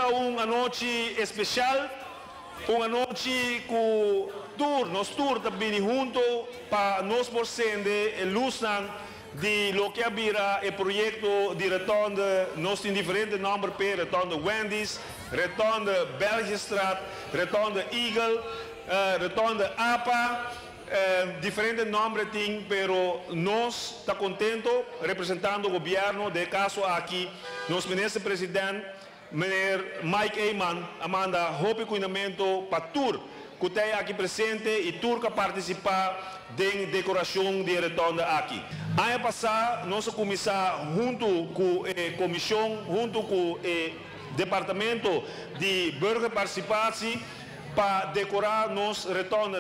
esta uma noite especial, uma noite que nós também junto para nós porcende luz de lo que habira o projeto de retorno de nós em diferentes nomes para retorno de Wendy's, retorno de Belgistraat, retorno de Eagle, retorno de APA, diferentes nomes tem, pero nós está contento representando o governo de caso aqui, nosso ministro presidente, meneer Mike Eyman, amanda hope cuidamento para tour que está aqui presente e tour que participar da decoração de retorno aqui. Ano passado, nós começamos junto com a comissão, junto com o departamento de burger participação para decorar nosso retorno.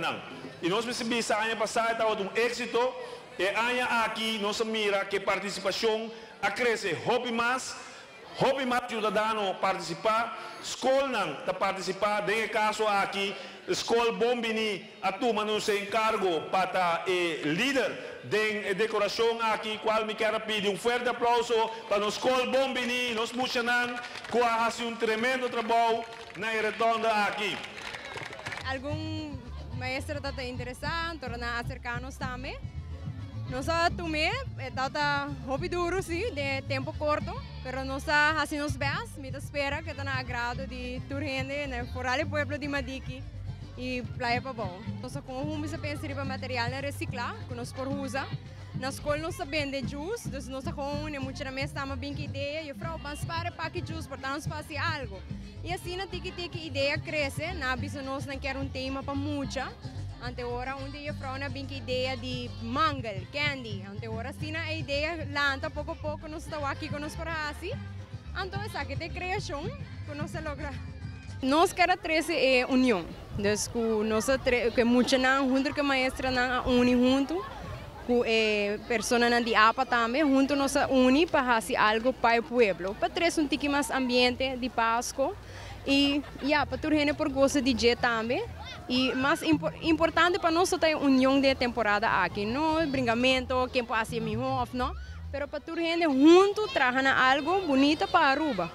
E nós percebemos que ano passado estava um êxito e ano aqui nós mira que a participação a crescer, hope mais cidadão participar, escola não está participar, de caso aqui, escola Bombini, a turma não se encargo para o líder de decoração aqui, qual me quero pedir forte aplauso para a escola Bombini, nós muchanan, que faz tremendo trabalho na retorno aqui. Algum maestro está interessado, torna acercar-nos também? Nós tomé, está hobby duro sim, de tempo curto, pero nós assim nos bem, me espera que está na agrado de toda gente, né, fora do pueblo de Madiqui e Praia Pabão. Nós com se pensa em material reciclar, que nós por usar. Na escola nós vende juice, então nós com muita vez estamos bem que ideia, e eu falo, mas para que juice, portanto nós fazer algo. E assim na que ideia cresce, na bisa nós não quer tema para muita. Ante ora onde eu falo na bem ideia de mangal, candy. Ante ora sim a ideia lanta pouco a pouco nós estamos aqui com nós para assim. Então essa que é criação que nós logra. Nós queremos trazer união. Então nós que muita não junto com a maestra não uni junto com pessoas de APA também junto nós uni para fazer algo para o pueblo. Para trazer um tique mais ambiente de Páscoa e para toda gente por gosto de dia também. E mais importante para nós é a união de temporada aqui, não brincamento, quem pode ser melhor, não, mas para toda gente junto trabalhar algo bonito para Aruba.